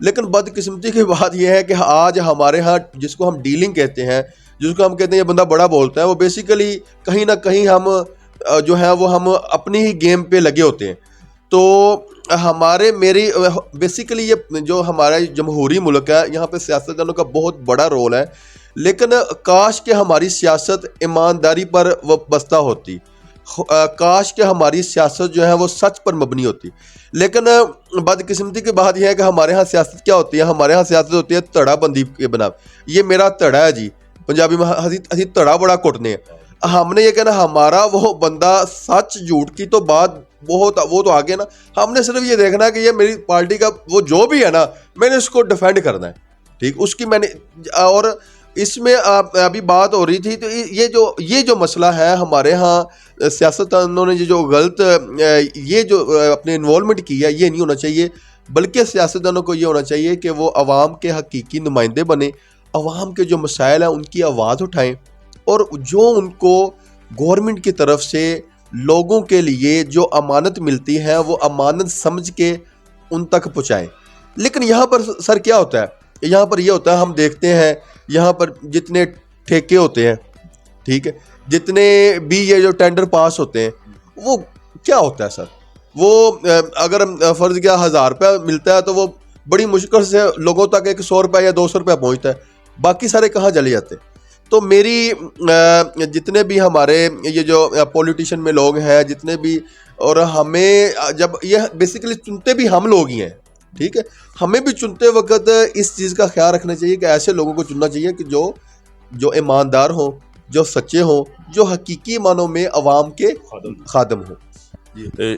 لیکن بدقسمتی کی بات یہ ہے کہ آج ہمارے ہاں جس کو ہم ڈیلنگ کہتے ہیں، جس کو ہم کہتے ہیں یہ بندہ بڑا بولتا ہے، وہ بیسیکلی کہیں نہ کہیں ہم جو ہے وہ ہم اپنی ہی گیم پہ لگے ہوتے ہیں. تو میری بیسیکلی یہ جو ہمارا جمہوری ملک ہے، یہاں پہ سیاستدانوں کا بہت بڑا رول ہے، لیکن کاش کہ ہماری سیاست ایمانداری پر وہ بستہ ہوتی، کاش کہ ہماری سیاست جو ہے وہ سچ پر مبنی ہوتی. لیکن بدقسمتی کی بات یہ ہے کہ ہمارے ہاں سیاست کیا ہوتی ہے؟ ہمارے ہاں سیاست ہوتی ہے تڑا بندی کے بنا. یہ میرا تڑا ہے جی، پنجابی میں ہسی تڑا بڑا کوٹنے ہیں. ہم نے یہ کہنا ہمارا وہ بندہ سچ جھوٹ کی تو بات بہت، وہ تو آگے نا، ہم نے صرف یہ دیکھنا ہے کہ یہ میری پارٹی کا وہ جو بھی ہے نا، میں نے اس کو ڈیفینڈ کرنا ہے. ٹھیک، اس کی میں نے، اور اس میں ابھی بات ہو رہی تھی، تو یہ جو مسئلہ ہے ہمارے ہاں سیاستدانوں نے جو غلط یہ جو اپنے انوالومنٹ کی ہے، یہ نہیں ہونا چاہیے. بلکہ سیاستدانوں کو یہ ہونا چاہیے کہ وہ عوام کے حقیقی نمائندے بنیں، عوام کے جو مسائل ہیں ان کی آواز اٹھائیں، اور جو ان کو گورنمنٹ کی طرف سے لوگوں کے لیے جو امانت ملتی ہے وہ امانت سمجھ کے ان تک پہنچائیں. لیکن یہاں پر سر کیا ہوتا ہے؟ یہاں پر یہ ہوتا ہے، ہم دیکھتے ہیں یہاں پر جتنے ٹھیکے ہوتے ہیں، ٹھیک ہے، جتنے بھی یہ جو ٹینڈر پاس ہوتے ہیں، وہ کیا ہوتا ہے سر؟ وہ اگر فرض کیا 1000 روپیہ ملتا ہے تو وہ بڑی مشکل سے لوگوں تک 100 روپیہ یا 200 روپیہ پہنچتا ہے، باقی سارے کہاں چلے جاتے ہیں. تو میری جتنے بھی ہمارے یہ جو پولیٹیشین میں لوگ ہیں جتنے بھی، اور ہمیں جب یہ بیسیکلی چنتے بھی ہم لوگ ہی ہیں، ٹھیک ہے، ہمیں بھی چنتے وقت اس چیز کا خیال رکھنا چاہیے کہ ایسے لوگوں کو چننا چاہیے کہ جو ایماندار ہوں، جو سچے ہوں، جو حقیقی معنوں میں عوام کے خادم ہوں.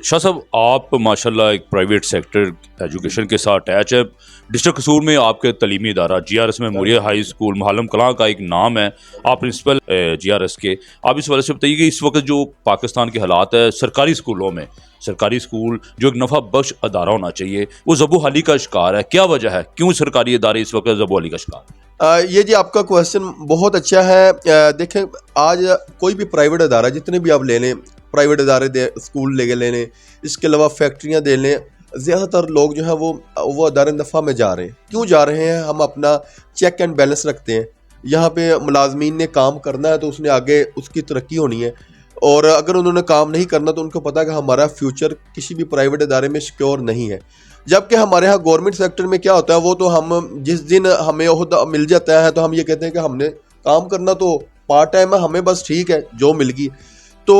شاہ صاحب، آپ ماشاءاللہ ایک پرائیویٹ سیکٹر ایجوکیشن کے ساتھ اٹیچ ہے. ڈسٹرکٹ قصور میں آپ کے تعلیمی ادارہ GRS میموریل ہائی اسکول محلم کلاں کا ایک نام ہے، آپ پرنسپل GRS کے. آپ اس والے سے بتائیے کہ اس وقت جو پاکستان کے حالات ہے سرکاری اسکولوں میں، سرکاری اسکول جو ایک نفع بخش ادارہ ہونا چاہیے وہ زبو حالی کا شکار ہے. کیا وجہ ہے کیوں سرکاری ادارے اس وقت زبو حالی کا شکار؟ یہ جی آپ کا کویسچن بہت اچھا ہے. دیکھیں آج کوئی بھی پرائیویٹ ادارہ جتنے بھی آپ لے لیں، پرائیویٹ ادارے اسکول لے کے لے لیں، اس کے علاوہ فیکٹریاں دے لیں، زیادہ تر لوگ جو ہیں وہ ادارے نفع میں جا رہے ہیں. کیوں جا رہے ہیں؟ ہم اپنا چیک اینڈ بیلنس رکھتے ہیں. یہاں پہ ملازمین نے کام کرنا ہے تو اس نے آگے اس کی ترقی ہونی ہے، اور اگر انہوں نے کام نہیں کرنا تو ان کو پتا کہ ہمارا فیوچر کسی بھی پرائیویٹ ادارے میں سیکیور نہیں ہے. جبکہ ہمارے ہاں گورنمنٹ سیکٹر میں کیا ہوتا ہے، وہ تو ہم جس دن ہمیں عہدہ مل جاتا ہے تو ہم یہ کہتے ہیں کہ ہم نے کام کرنا تو پارٹ ٹائم ہے، ہمیں بس ٹھیک ہے جو مل گئی. تو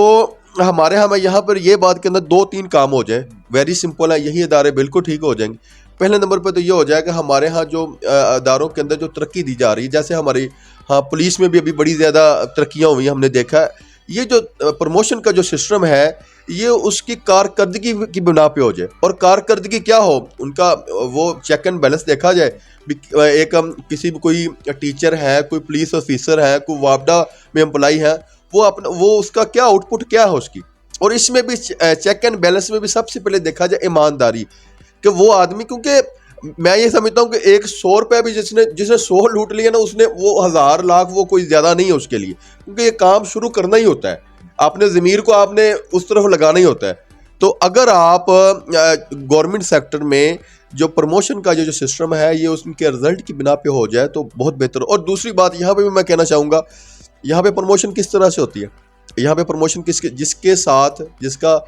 ہمارے ہاں یہاں پر یہ بات کے اندر 2-3 کام ہو جائیں، ویری سمپل ہے، یہی ادارے بالکل ٹھیک ہو جائیں گے. پہلے نمبر پہ تو یہ ہو جائے کہ ہمارے ہاں جو اداروں کے اندر جو ترقی دی جا رہی ہے، جیسے ہماری ہاں پولیس میں بھی ابھی بڑی زیادہ ترقیاں ہوئی ہیں، ہم نے دیکھا ہے. یہ جو پروموشن کا جو سسٹم ہے یہ اس کی کارکردگی کی بنا پہ ہو جائے، اور کارکردگی کیا ہو، ان کا وہ چیک اینڈ بیلنس دیکھا جائے. ایک کسی بھی کوئی ٹیچر ہے، کوئی پولیس آفیسر ہے، کوئی وابڈا میں امپلائی ہے، وہ اس کا کیا آؤٹ پٹ کیا ہے اس کی. اور اس میں بھی چیک اینڈ بیلنس میں بھی سب سے پہلے دیکھا جائے ایمانداری، کہ وہ آدمی، کیونکہ میں یہ سمجھتا ہوں کہ ایک 100 روپے بھی جس نے 100 لوٹ لیا نا، اس نے وہ 1000 لاکھ وہ کوئی زیادہ نہیں ہے اس کے لیے، کیونکہ یہ کام شروع کرنا ہی ہوتا ہے، آپ نے ضمیر کو آپ نے اس طرف لگانا ہی ہوتا ہے. تو اگر آپ گورنمنٹ سیکٹر میں جو پروموشن کا جو سسٹم ہے یہ اس کے رزلٹ کی بنا پہ ہو جائے تو بہت بہتر. اور دوسری بات یہاں پہ بھی میں کہنا چاہوں گا، یہاں پہ پروموشن کس طرح سے ہوتی ہے؟ یہاں پہ پروموشن جس کے ساتھ، جس کا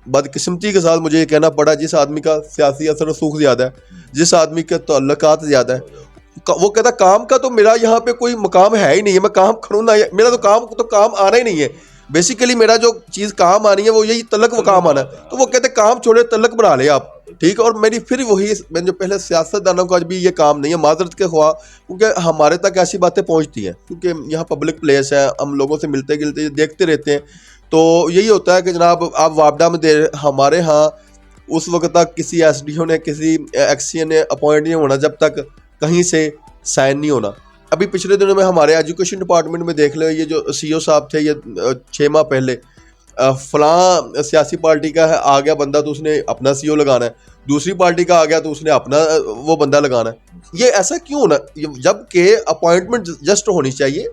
بدقسمتی کے ساتھ مجھے یہ کہنا پڑا، جس آدمی کا سیاسی اثر رسوخ زیادہ ہے، جس آدمی کے تعلقات زیادہ ہے، وہ کہتا کام کا تو میرا یہاں پہ کوئی مقام ہے ہی نہیں ہے، میں کام کروں نہ، میرا تو کام آنا ہی نہیں ہے. بیسیکلی میرا جو چیز کام آنی ہے وہ یہی تلک و کام آنا ہے. تو وہ کہتے کام چھوڑے تلک بنا لے آپ، ٹھیک. اور میری پھر وہی، میں جو پہلے سیاستدانوں کا بھی یہ کام نہیں ہے، معذرت کے خواہ، کیونکہ ہمارے تک ایسی باتیں پہنچتی ہیں، کیونکہ یہاں پبلک پلیس ہے، ہم لوگوں سے ملتے گلتے دیکھتے رہتے ہیں. تو یہی ہوتا ہے کہ جناب آپ وابڈا میں ہمارے ہاں اس وقت تک کسی SDO نے، کسی XCA نے اپوائنٹ نہیں ہونا جب تک کہیں سے سائن نہیں ہونا. ابھی پچھلے دنوں میں ہمارے ایجوکیشن ڈپارٹمنٹ میں دیکھ لو، یہ جو CO صاحب تھے، یہ 6 ماہ پہلے فلاں سیاسی پارٹی کا ہے، آ گیا بندہ تو اس نے اپنا CO لگانا ہے، دوسری پارٹی کا آ گیا تو اس نے اپنا وہ بندہ لگانا ہے. یہ ایسا کیوں ہونا جب کہ اپوائنٹمنٹ جسٹ ہونی چاہیے؟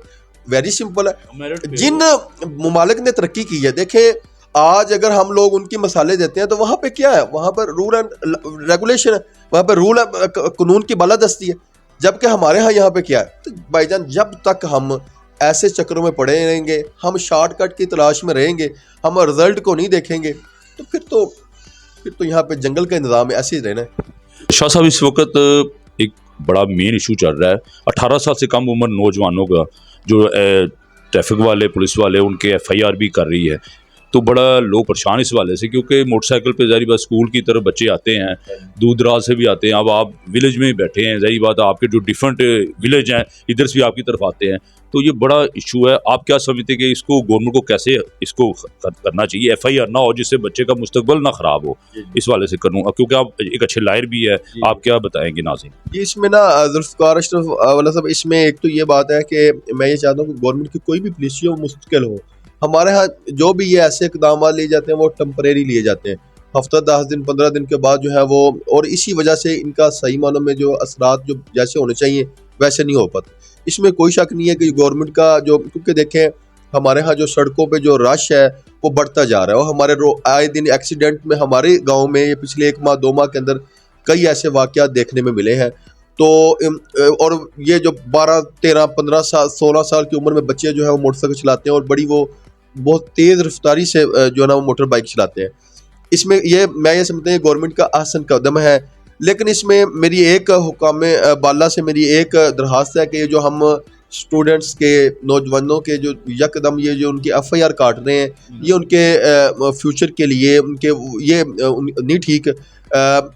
ویری سمپل ہے. جن ممالک نے ترقی کی ہے، دیکھیں آج اگر ہم لوگ ان کی مثالیں دیتے ہیں تو وہاں پہ کیا ہے، وہاں پر رول اینڈ ریگولیشن ہے. وہاں پہ رول ہے، قانون کی بالادستی ہے. جبکہ ہمارے ہاں یہاں پہ کیا ہے؟ تو بھائی جان جب تک ہم ایسے چکروں میں پڑے رہیں گے، ہم شارٹ کٹ کی تلاش میں رہیں گے، ہم رزلٹ کو نہیں دیکھیں گے، تو پھر تو یہاں پہ جنگل کا نظام ہے، ایسے ہی رہنا ہے. شاہ صاحب اس وقت ایک بڑا مین ایشو چل رہا ہے 18 سال سے کم عمر نوجوانوں کا جو ٹریفک والے پولیس والے ان کے ایف آئی آر بھی کر رہی ہے، تو بڑا لوگ پریشان اس والے سے، کیونکہ موٹر سائیکل پہ ظاہری بات اسکول کی طرف بچے آتے ہیں، دور دراز سے بھی آتے ہیں. اب آپ ولیج میں ہی بیٹھے ہیں، ظاہری بات آپ کے جو ڈفرینٹ ولیج ہیں ادھر سے بھی آپ کی طرف آتے ہیں، تو یہ بڑا ایشو ہے. آپ کیا سمجھتے ہیں کہ اس کو گورنمنٹ کو کیسے اس کو کرنا چاہیے؟ ایف آئی آر نہ ہو جس سے بچے کا مستقبل نہ خراب ہو، اس والے سے کروں، کیونکہ آپ ایک اچھے لائر بھی ہے. آپ کیا بتائیں گے ناظرین؟ اس میں نا ذوالفقار اشرف والا صاحب، اس میں ایک تو یہ بات ہے کہ میں یہ چاہتا ہوں کہ گورنمنٹ کی کوئی بھی پالیسی ہو مستقل ہو. ہمارے ہاں جو بھی یہ ایسے اقدامات لیے جاتے ہیں وہ ٹمپریری لیے جاتے ہیں، ہفتہ 10 دن 15 دن کے بعد جو ہے وہ، اور اسی وجہ سے ان کا صحیح معنوں میں جو اثرات جو جیسے ہونے چاہیے ویسے نہیں ہو پاتے. اس میں کوئی شک نہیں ہے کہ گورنمنٹ کا جو، کیونکہ دیکھیں ہمارے ہاں جو سڑکوں پہ جو رش ہے وہ بڑھتا جا رہا ہے، اور ہمارے آئے دن ایکسیڈنٹ میں ہمارے گاؤں میں یہ پچھلے 1 ماہ 2 ماہ کے اندر کئی ایسے واقعات دیکھنے میں ملے ہیں. تو اور یہ جو 12 13 15 سال 16 سال کی عمر میں بچے جو ہے وہ موٹر سائیکل چلاتے ہیں، اور بڑی وہ بہت تیز رفتاری سے جو ہے نا وہ موٹر بائک چلاتے ہیں. اس میں میں یہ سمجھتا ہوں گورنمنٹ کا احسن قدم ہے. لیکن اس میں میری ایک حکام بالا سے میری ایک درخواست ہے کہ یہ جو ہم اسٹوڈنٹس کے، نوجوانوں کے جو یکدم یہ جو ان کی ایف آئی آر کاٹ رہے ہیں، یہ ان کے فیوچر کے لیے ان کے یہ نہیں ٹھیک.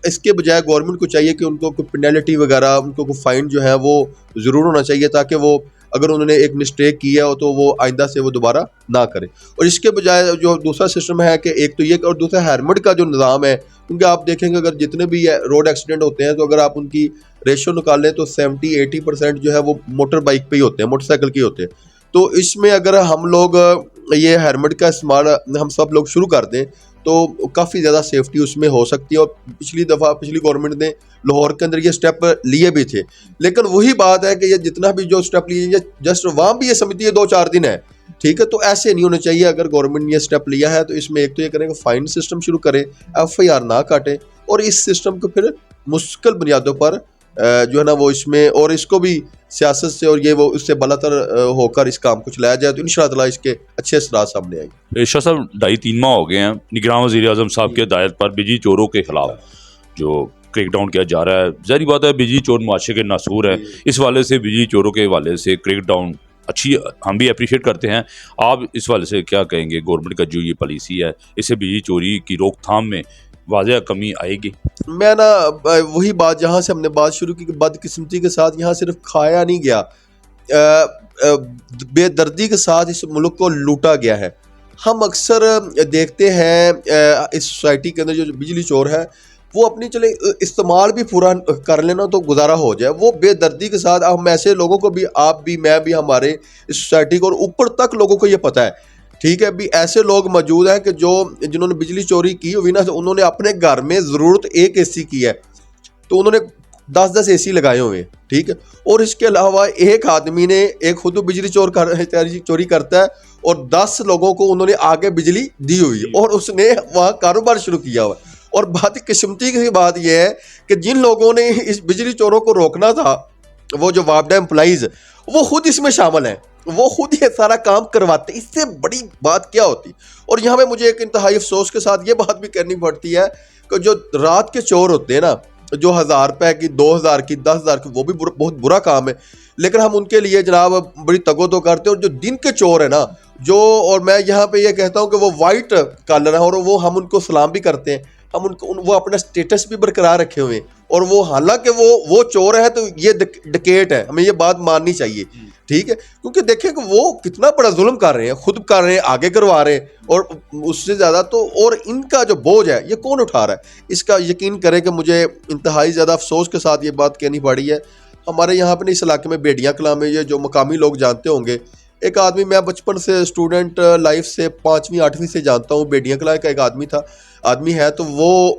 اس کے بجائے گورنمنٹ کو چاہیے کہ ان کو کوئی پینلٹی وغیرہ، ان کو کوئی فائن جو ہے وہ ضرور ہونا چاہیے، تاکہ وہ اگر انہوں نے ایک مسٹیک کی ہے تو وہ آئندہ سے وہ دوبارہ نہ کرے. اور اس کے بجائے جو دوسرا سسٹم ہے کہ ایک تو یہ، اور دوسرا ہیلمٹ کا جو نظام ہے، کیونکہ آپ دیکھیں گے اگر جتنے بھی روڈ ایکسیڈنٹ ہوتے ہیں تو اگر آپ ان کی ریشو نکال لیں تو 70-80% جو ہے وہ موٹر بائک پہ ہی ہوتے ہیں، موٹر سائیکل کے ہی ہوتے ہیں. تو اس میں اگر ہم لوگ یہ ہیلمٹ کا استعمال ہم سب لوگ شروع کر دیں تو کافی زیادہ سیفٹی اس میں ہو سکتی ہے. اور پچھلی گورنمنٹ نے لاہور کے اندر یہ سٹیپ لیے بھی تھے، لیکن وہی بات ہے کہ یہ جتنا بھی جو سٹیپ لیے جسٹ وہاں بھی یہ سمجھتی ہے 2-4 دن ہے، ٹھیک ہے. تو ایسے نہیں ہونا چاہیے. اگر گورنمنٹ نے یہ سٹیپ لیا ہے تو اس میں ایک تو یہ کریں کہ فائن سسٹم شروع کرے، ایف آئی آر نہ کاٹے، اور اس سسٹم کو پھر مستقل بنیادوں پر جو ہے نا وہ اس میں، اور اس کو بھی سیاست سے اور یہ وہ اس سے بالاتر ہو کر اس کام کو چلایا جائے تو انشاءاللہ تعالیٰ اس کے اچھے اثرات سامنے آئیں گے. شاہ صاحب 2.5-3 ماہ ہو گئے ہیں نگراں وزیر اعظم صاحب کی ہدایت پر بجلی چوروں کے خلاف جو کریک ڈاؤن کیا جا رہا ہے. ظاہری بات ہے بجلی چور معاشرے کے ناسور ہے، اس والے سے بجلی چوروں کے حوالے سے کریک ڈاؤن اچھی، ہم بھی اپریشیٹ کرتے ہیں. آپ اس والے سے کیا کہیں گے؟ گورنمنٹ کا جو یہ پالیسی ہے اس سے بجلی چوری کی روک تھام میں واضح کمی آئے گی؟ میں نا وہی بات جہاں سے ہم نے بات شروع کی کہ بدقسمتی کے ساتھ یہاں صرف کھایا نہیں گیا، بے دردی کے ساتھ اس ملک کو لوٹا گیا ہے. ہم اکثر دیکھتے ہیں اس سوسائٹی کے اندر جو بجلی چور ہے وہ اپنی چلے استعمال بھی پورا کر لینا تو گزارا ہو جائے، وہ بے دردی کے ساتھ ہم ایسے لوگوں کو بھی، آپ بھی میں بھی، ہمارے اس سوسائٹی کو اور اوپر تک لوگوں کو یہ پتہ ہے، ٹھیک ہے بھی ایسے لوگ موجود ہیں کہ جنہوں نے بجلی چوری کی ہوئی نا، انہوں نے اپنے گھر میں ضرورت ایک اے سی کی ہے تو انہوں نے 10 اے سی لگائے ہوئے ہیں، ٹھیک ہے. اور اس کے علاوہ ایک آدمی نے ایک خود بجلی چوری کرتا ہے اور 10 لوگوں کو انہوں نے آگے بجلی دی ہوئی ہے اور اس نے وہاں کاروبار شروع کیا ہوا. اور بات قسمتی کی بات یہ ہے کہ جن لوگوں نے اس بجلی چوروں کو روکنا تھا، وہ جو وابڈا امپلائیز، وہ خود اس میں شامل ہیں، وہ خود یہ سارا کام کرواتے. اس سے بڑی بات کیا ہوتی؟ اور یہاں پہ مجھے ایک انتہائی افسوس کے ساتھ یہ بات بھی کرنی پڑتی ہے کہ جو رات کے چور ہوتے ہیں نا، جو 1000 روپے کی، 2000 کی، 10,000 کی، وہ بھی بہت برا کام ہے، لیکن ہم ان کے لیے جناب بڑی تگو کرتے ہیں. اور جو دن کے چور ہیں نا، اور میں یہاں پہ یہ کہتا ہوں کہ وہ وائٹ کالر ہیں، اور وہ ہم ان کو سلام بھی کرتے ہیں، ہم ان کو وہ اپنا سٹیٹس بھی برقرار رکھے ہوئے ہیں، اور وہ حالانکہ وہ چور ہے تو یہ ڈکیٹ ہے، ہمیں یہ بات ماننی چاہیے، ٹھیک ہے. کیونکہ دیکھیں کہ وہ کتنا بڑا ظلم کر رہے ہیں، خود کر رہے ہیں، آگے کروا رہے ہیں، اور اس سے زیادہ تو اور ان کا جو بوجھ ہے یہ کون اٹھا رہا ہے؟ اس کا یقین کریں کہ مجھے انتہائی زیادہ افسوس کے ساتھ یہ بات کہنی پڑی ہے. ہمارے یہاں پہ اس علاقے میں بیڑیاں کلاں میں، یہ جو مقامی لوگ جانتے ہوں گے، ایک آدمی میں بچپن سے اسٹوڈنٹ لائف سے 5ویں 8ویں سے جانتا ہوں، بیڑیاں کلاں کا ایک آدمی ہے، تو وہ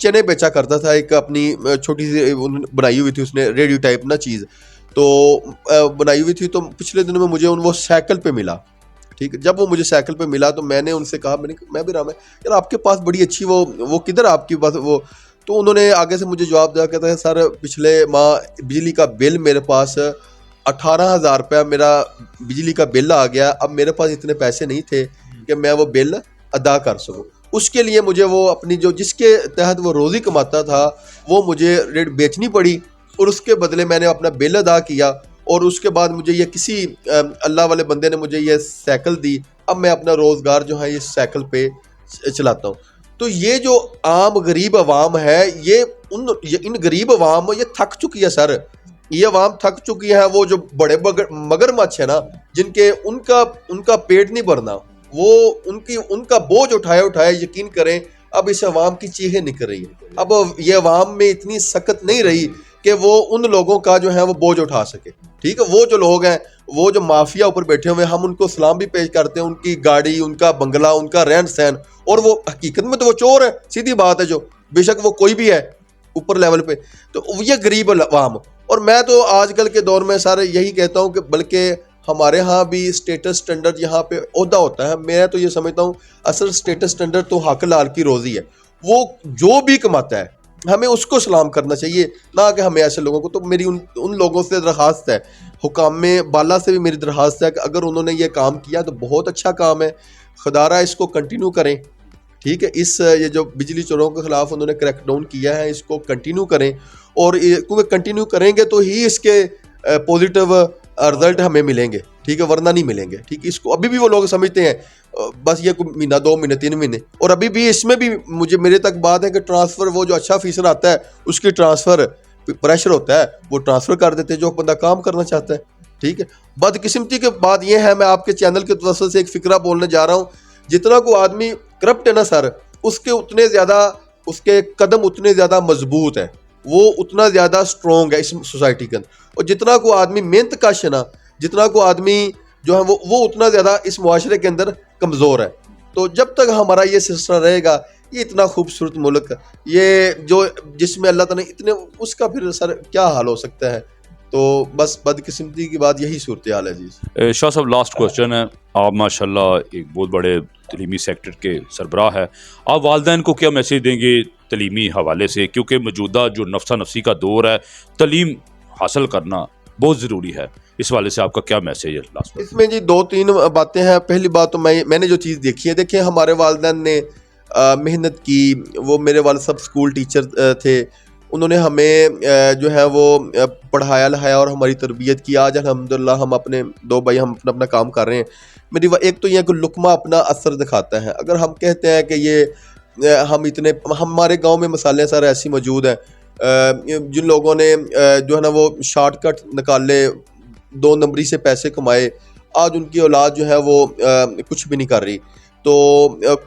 چنے بیچا کرتا تھا. ایک اپنی چھوٹی سی بنائی ہوئی تھی اس نے، ریڈیو ٹائپ نا چیز تو بنائی ہوئی تھی. تو پچھلے دنوں میں مجھے وہ سائیکل پہ ملا، ٹھیک ہے. جب وہ مجھے سائیکل پہ ملا تو میں نے ان سے کہا، میں بھی رہا میں یار آپ کے پاس بڑی اچھی وہ کدھر آپ کے پاس وہ تو انہوں نے آگے سے مجھے جواب دیا، کہتا ہے سر پچھلے ماہ بجلی کا بل میرے پاس 18,000 روپیہ میرا بجلی کا بل آ گیا، اب میرے پاس اتنے پیسے نہیں تھے کہ میں وہ بل ادا کر سکوں، اس کے لیے مجھے وہ اپنی جو جس کے تحت وہ روزی کماتا تھا وہ مجھے ریٹ بیچنی پڑی، اور اس کے بدلے میں نے اپنا بل ادا کیا، اور اس کے بعد مجھے یہ کسی اللہ والے بندے نے مجھے یہ سائیکل دی، اب میں اپنا روزگار جو ہے یہ سائیکل پہ چلاتا ہوں۔ تو یہ جو عام غریب عوام ہے، یہ ان غریب عوام یہ تھک چکی ہے سر، یہ عوام تھک چکی ہے، وہ جو بڑے مگرمچھ ہے نا، جن کے ان کا پیٹ نہیں بھرنا، وہ ان کا بوجھ اٹھائے یقین کریں اب اس عوام کی چیخیں نکل رہی ہے، اب یہ عوام میں اتنی سخت نہیں رہی کہ وہ ان لوگوں کا جو ہے وہ بوجھ اٹھا سکے، ٹھیک ہے، وہ جو لوگ ہیں، وہ جو مافیا اوپر بیٹھے ہوئے، ہم ان کو سلام بھی پیش کرتے ہیں، ان کی گاڑی، ان کا بنگلہ، ان کا رہن سہن، اور وہ حقیقت میں تو وہ چور ہے، سیدھی بات ہے، جو بے شک وہ کوئی بھی ہے اوپر لیول پہ، تو یہ غریب عوام۔ اور میں تو آج کل کے دور میں سارے یہی کہتا ہوں کہ بلکہ ہمارے ہاں بھی اسٹیٹس اسٹینڈرڈ یہاں پہ عہدہ ہوتا ہے، میں تو یہ سمجھتا ہوں اصل اسٹیٹس اسٹینڈرڈ تو حق لال کی روزی ہے، وہ جو بھی کماتا ہے ہمیں اس کو سلام کرنا چاہیے، نہ کہ ہمیں ایسے لوگوں کو۔ تو میری ان لوگوں سے درخواست ہے، حکام بالا سے بھی میری درخواست ہے کہ اگر انہوں نے یہ کام کیا تو بہت اچھا کام ہے، خدارہ اس کو کنٹینیو کریں، ٹھیک ہے، یہ جو بجلی چوروں کے خلاف انہوں نے کریک ڈاؤن کیا ہے اس کو کنٹینیو کریں، اور کیونکہ کنٹینیو کریں گے تو ہی اس کے پوزیٹیو رزلٹ ہمیں ملیں گے، ٹھیک ہے، ورنہ نہیں ملیں گے، ٹھیک ہے۔ اس کو ابھی بھی وہ لوگ سمجھتے ہیں بس یہ کوئی مہینہ 2 مہینے 3 مہینے، اور ابھی بھی اس میں بھی میرے تک بات ہے کہ ٹرانسفر وہ جو اچھا فیصد آتا ہے اس کی ٹرانسفر پریشر ہوتا ہے، وہ ٹرانسفر کر دیتے ہیں جو بندہ کام کرنا چاہتا ہے، ٹھیک ہے۔ بدقسمتی کے بات یہ ہے، میں آپ کے چینل کے توسط سے ایک فکرہ بولنے جا رہا ہوں، جتنا کو آدمی کرپٹ ہے نا سر، اس کے قدم اتنے زیادہ مضبوط ہے، وہ اتنا زیادہ سٹرونگ ہے اس سوسائٹی کے اندر، اور جتنا کو آدمی محنت کش ہے نا، جتنا کو آدمی جو ہے وہ اتنا زیادہ اس معاشرے کے اندر کمزور ہے۔ تو جب تک ہمارا یہ سلسلہ رہے گا، یہ اتنا خوبصورت ملک، یہ جو جس میں اللہ تعالیٰ نے اتنے، اس کا پھر سر کیا حال ہو سکتا ہے؟ تو بس بدقسمتی کی بات یہی صورتحال ہے جی۔ شاہ صاحب لاسٹ کوشچن ہے، آپ ماشاءاللہ ایک بہت بڑے تعلیمی سیکٹر کے سربراہ ہے، آپ والدین کو کیا میسیج دیں گے تعلیمی حوالے سے، کیونکہ موجودہ جو نفسا نفسی کا دور ہے، تعلیم حاصل کرنا بہت ضروری ہے، اس والے سے آپ کا کیا میسیج ہے لاسٹ؟ اس میں جی 2-3 باتیں ہیں۔ پہلی بات تو میں نے جو چیز دیکھی ہے، دیکھیں ہمارے والدین نے محنت کی، وہ میرے والد صاحب اسکول ٹیچر تھے، انہوں نے ہمیں جو ہے وہ پڑھایا لکھایا اور ہماری تربیت کی۔ آج الحمدللہ ہم اپنے 2 بھائی ہم اپنا کام کر رہے ہیں۔ میری ایک تو یہ کہ لقمہ اپنا اثر دکھاتا ہے، اگر ہم کہتے ہیں کہ یہ ہمارے گاؤں میں مثالیں سارے ایسی موجود ہیں، جن لوگوں نے جو ہے نا وہ شارٹ کٹ نکالے، 2 نمبری سے پیسے کمائے، آج ان کی اولاد جو ہے وہ کچھ بھی نہیں کر رہی۔ تو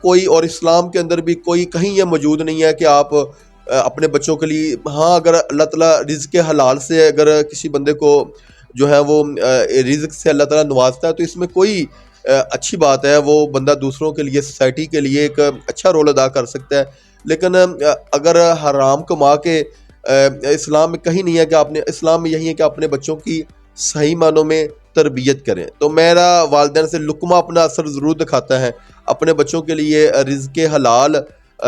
کوئی، اور اسلام کے اندر بھی کوئی کہیں یہ موجود نہیں ہے کہ آپ اپنے بچوں کے لیے، ہاں اگر اللہ تعالیٰ رزق حلال سے اگر کسی بندے کو جو ہے وہ رزق سے اللہ تعالیٰ نوازتا ہے تو اس میں کوئی اچھی بات ہے، وہ بندہ دوسروں کے لیے، سوسائٹی کے لیے ایک اچھا رول ادا کر سکتا ہے۔ لیکن اگر حرام کما کے، اسلام میں کہیں نہیں ہے کہ اسلام میں یہی ہے کہ اپنے بچوں کی صحیح معنوں میں تربیت کریں۔ تو میرا والدین سے لقمہ اپنا اثر ضرور دکھاتا ہے، اپنے بچوں کے لیے رزق حلال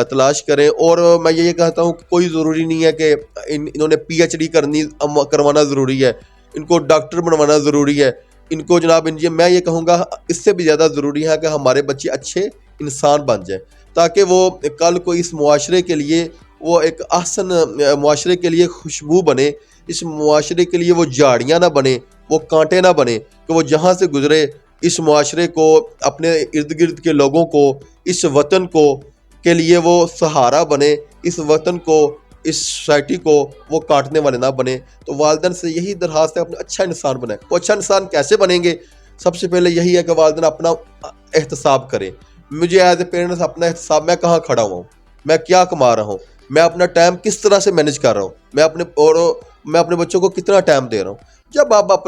تلاش کریں، اور میں یہ کہتا ہوں کہ کوئی ضروری نہیں ہے کہ انہوں نے PhD کروانا ضروری ہے، ان کو ڈاکٹر بنوانا ضروری ہے، ان کو جناب میں یہ کہوں گا اس سے بھی زیادہ ضروری ہے کہ ہمارے بچے اچھے انسان بن جائیں، تاکہ وہ کل کو اس معاشرے کے لیے وہ ایک احسن معاشرے کے لیے خوشبو بنے، اس معاشرے کے لیے وہ جھاڑیاں نہ بنے، وہ کانٹے نہ بنے، کہ وہ جہاں سے گزرے اس معاشرے کو، اپنے ارد گرد کے لوگوں کو، اس وطن کو کے لیے وہ سہارا بنے، اس وطن کو، اس سوسائٹی کو وہ کاٹنے والے نہ بنے۔ تو والدین سے یہی درخواست ہے، اپنا اچھا انسان بنائیں۔ وہ اچھا انسان کیسے بنیں گے؟ سب سے پہلے یہی ہے کہ والدین اپنا احتساب کریں۔ مجھے ایز اے پیرنٹس اپنا احتساب، میں کہاں کھڑا ہوا ہوں، میں کیا کما رہا ہوں، میں اپنا ٹائم کس طرح سے مینج کر رہا ہوں، میں اپنے بچوں کو کتنا ٹائم دے رہا ہوں۔ جب آپ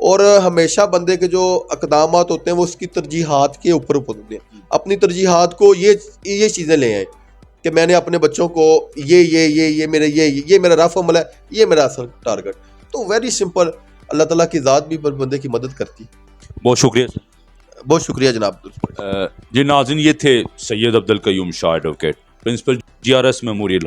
اور ہمیشہ بندے کے جو اقدامات ہوتے ہیں وہ اس کی ترجیحات کے اوپر ہوتے ہیں، اپنی ترجیحات کو یہ چیزیں لے آئیں کہ میں نے اپنے بچوں کو یہ میرا رف عمل ہے، یہ میرا اصل ٹارگٹ۔ تو ویری سمپل، اللہ تعالیٰ کی ذات بھی بندے کی مدد کرتی۔ بہت شکریہ، بہت شکریہ جناب۔ جی ناظرین، یہ تھے Syed Abdul Qayyum Shah advocate, principal GRS memorial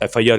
FIR